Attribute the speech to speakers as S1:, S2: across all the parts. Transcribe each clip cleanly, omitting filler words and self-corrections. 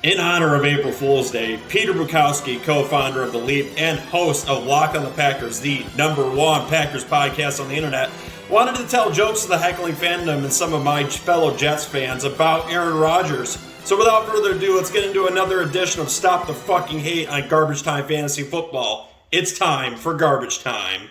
S1: In honor of April Fool's Day, Peter Bukowski, co-founder of The Leap and host of Lock on the Packers, the #1 Packers podcast on the internet, wanted to tell jokes to the heckling fandom and some of my fellow Jets fans about Aaron Rodgers. So without further ado, let's get into another edition of Stop the Fucking Hate on Garbage Time Fantasy Football. It's time for Garbage Time.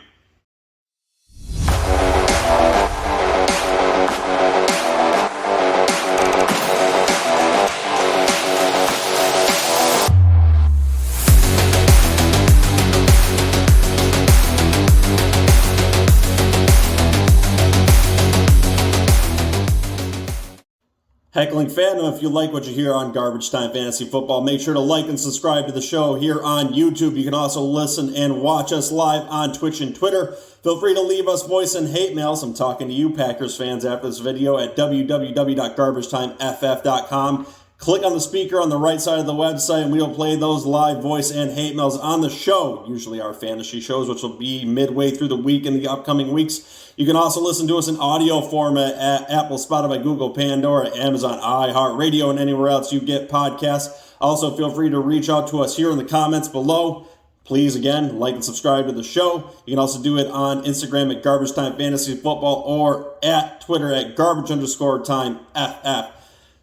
S1: Heckling fandom, if you like what you hear on Garbage Time Fantasy Football, make sure to like and subscribe to the show here on YouTube. You can also listen and watch us live on Twitch and Twitter. Feel free to leave us voice and hate mails. I'm talking to you, Packers fans, after this video at www.garbagetimeff.com. Click on the speaker on the right side of the website, and we will play those live voice and hate mails on the show, usually our fantasy shows, which will be midway through the week in the upcoming weeks. You can also listen to us in audio format at Apple, Spotify, Google, Pandora, Amazon, Iheartradio, and anywhere else you get podcasts. Also, feel free to reach out to us here in the comments below. Please, again, like and subscribe to the show. You can also do it on Instagram at Garbage Time Fantasy Football or at Twitter at Garbage_TimeFF.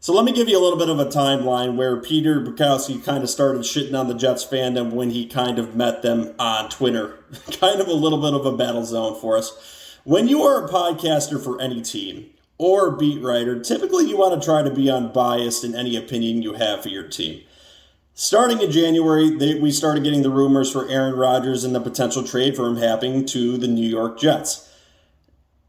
S1: So let me give you a little bit of a timeline where Peter Bukowski kind of started shitting on the Jets fandom when he kind of met them on Twitter. Kind of a little bit of a battle zone for us. When you are a podcaster for any team or beat writer, typically you want to try to be unbiased in any opinion you have for your team. Starting in January, we started getting the rumors for Aaron Rodgers and the potential trade for him happening to the New York Jets.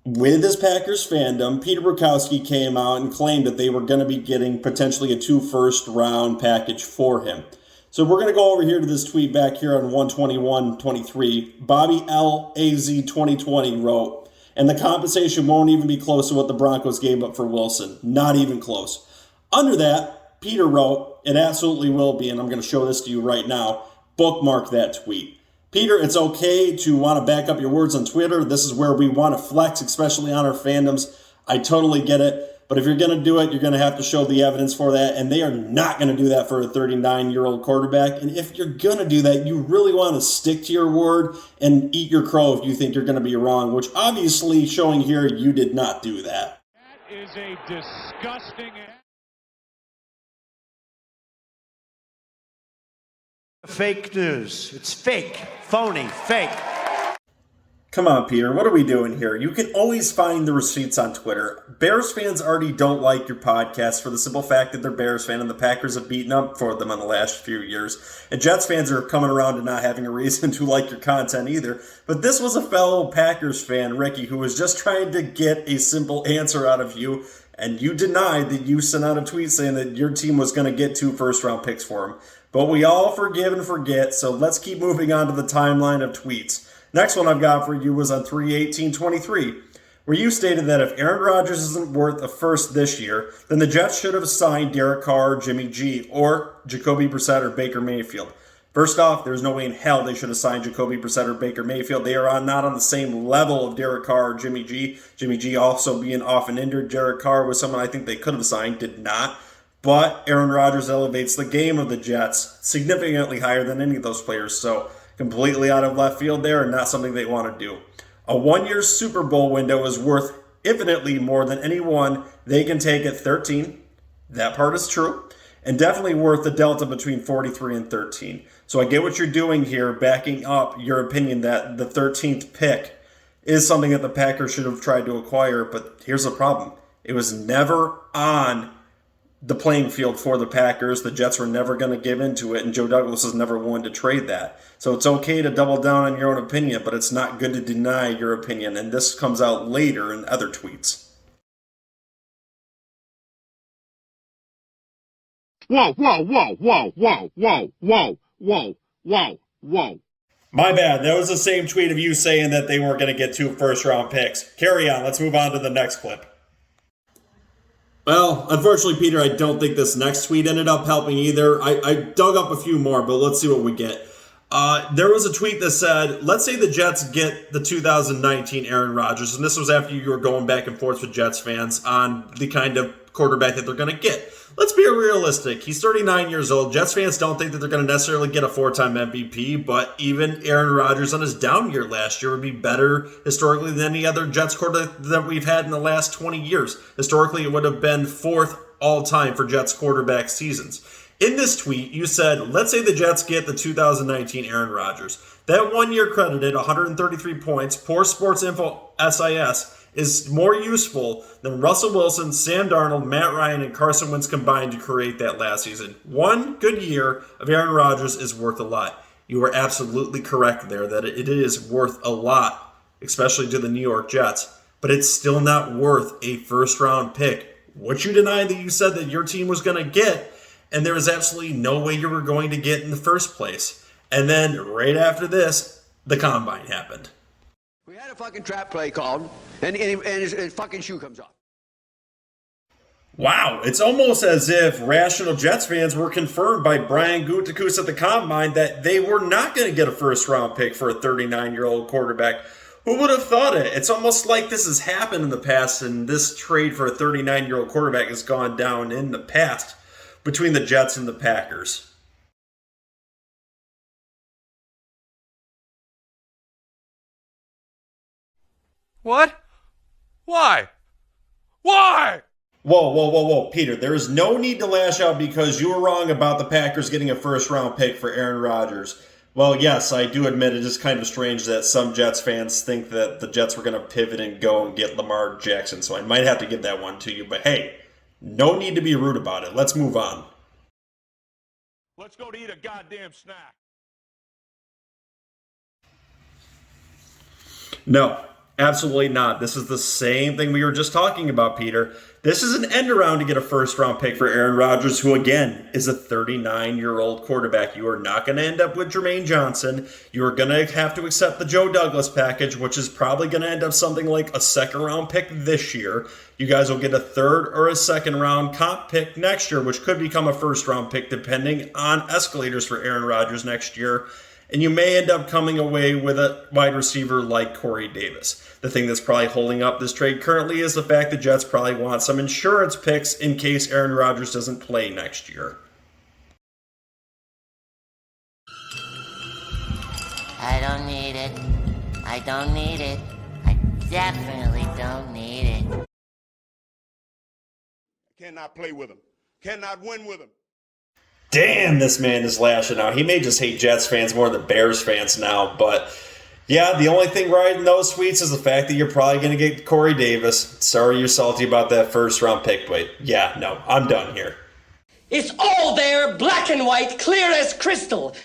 S1: With his Packers fandom, Peter Bukowski came out and claimed that they were going to be getting potentially a 2 first-round package for him. So we're going to go over here to this tweet back here on 1/21/23. Bobby L. AZ 2020 wrote, and the compensation won't even be close to what the Broncos gave up for Wilson. Not even close. Under that, Peter wrote, it absolutely will be, and I'm going to show this to you right now. Bookmark that tweet. Peter, it's okay to want to back up your words on Twitter. This is where we want to flex, especially on our fandoms. I totally get it. But if you're going to do it, you're going to have to show the evidence for that. And they are not going to do that for a 39-year-old quarterback. And if you're going to do that, you really want to stick to your word and eat your crow if you think you're going to be wrong, which obviously showing here you did not do that.
S2: That is a disgusting...
S3: Fake news. It's fake. Phony. Fake.
S1: Come on, Peter. What are we doing here? You can always find the receipts on Twitter. Bears fans already don't like your podcast for the simple fact that they're Bears fan and the Packers have beaten up for them in the last few years. And Jets fans are coming around to not having a reason to like your content either. But this was a fellow Packers fan, Ricky, who was just trying to get a simple answer out of you. And you denied that you sent out a tweet saying that your team was going to get 2 first-round picks for him. But we all forgive and forget, so let's keep moving on to the timeline of tweets. Next one I've got for you was on 3/18/23, where you stated that if Aaron Rodgers isn't worth a first this year, then the Jets should have signed Derek Carr or Jimmy G, or Jacoby Brissett or Baker Mayfield. First off, there's no way in hell they should have signed Jacoby Brissett or Baker Mayfield. They are not on the same level of Derek Carr or Jimmy G. Jimmy G also being off and injured. Derek Carr was someone I think they could have signed, did not. But Aaron Rodgers elevates the game of the Jets significantly higher than any of those players. So completely out of left field there and not something they want to do. A 1-year Super Bowl window is worth infinitely more than any one they can take at 13. That part is true. And definitely worth the delta between 43 and 13. So I get what you're doing here, backing up your opinion that the 13th pick is something that the Packers should have tried to acquire. But here's the problem. It was never on the playing field for the Packers. The Jets were never going to give into it, and Joe Douglas is never willing to trade that. So it's okay to double down on your own opinion, but it's not good to deny your opinion, and this comes out later in other tweets.
S2: Whoa, whoa, whoa, whoa, whoa, whoa, whoa, whoa, whoa, whoa.
S1: My bad. That was the same tweet of you saying that they weren't going to get 2 first-round picks. Carry on. Let's move on to the next clip. Well, unfortunately, Peter, I don't think this next tweet ended up helping either. I dug up a few more, but let's see what we get. There was a tweet that said, let's say the Jets get the 2019 Aaron Rodgers, and this was after you were going back and forth with Jets fans on the kind of quarterback that they're going to get. Let's be realistic. He's 39 years old. Jets fans don't think that they're going to necessarily get a 4-time MVP, but even Aaron Rodgers on his down year last year would be better historically than any other Jets quarterback that we've had in the last 20 years. Historically, it would have been 4th all-time for Jets quarterback seasons. In this tweet, you said, let's say the Jets get the 2019 Aaron Rodgers. That 1 year credited, 133 points, poor sports info SIS, is more useful than Russell Wilson, Sam Darnold, Matt Ryan, and Carson Wentz combined to create that last season. 1 good year of Aaron Rodgers is worth a lot. You were absolutely correct there that it is worth a lot, especially to the New York Jets, but it's still not worth a first-round pick, which you denied that you said that your team was going to get, and there was absolutely no way you were going to get in the first place. And then right after this, the combine happened.
S4: We had a fucking trap play called, and his fucking shoe comes off.
S1: Wow, it's almost as if rational Jets fans were confirmed by Brian Gutekunst at the combine that they were not going to get a first-round pick for a 39-year-old quarterback. Who would have thought it? It's almost like this has happened in the past, and this trade for a 39-year-old quarterback has gone down in the past between the Jets and the Packers.
S5: What? Why? Why?
S1: Whoa, Peter. There is no need to lash out because you were wrong about the Packers getting a first-round pick for Aaron Rodgers. Well, yes, I do admit it is kind of strange that some Jets fans think that the Jets were going to pivot and go and get Lamar Jackson, so I might have to give that one to you. But hey, no need to be rude about it. Let's move on.
S2: Let's go to eat a goddamn snack.
S1: No, absolutely not. This is the same thing we were just talking about, Peter. This is an end around to get a first-round pick for Aaron Rodgers, who, again, is a 39-year-old quarterback. You are not going to end up with Jermaine Johnson. You are going to have to accept the Joe Douglas package, which is probably going to end up something like a second-round pick this year. You guys will get a third or a second-round comp pick next year, which could become a first-round pick depending on escalators for Aaron Rodgers next year. And you may end up coming away with a wide receiver like Corey Davis. The thing that's probably holding up this trade currently is the fact the Jets probably want some insurance picks in case Aaron Rodgers doesn't play next year.
S6: I don't need it. I don't need it. I definitely don't need it.
S2: Cannot play with him. Cannot win with him.
S1: Damn, this man is lashing out. He may just hate Jets fans more than Bears fans now, but yeah, the only thing right in those tweets is the fact that you're probably going to get Corey Davis. Sorry you're salty about that first-round pick, but yeah, no, I'm done here.
S7: It's all there, black and white, clear as crystal.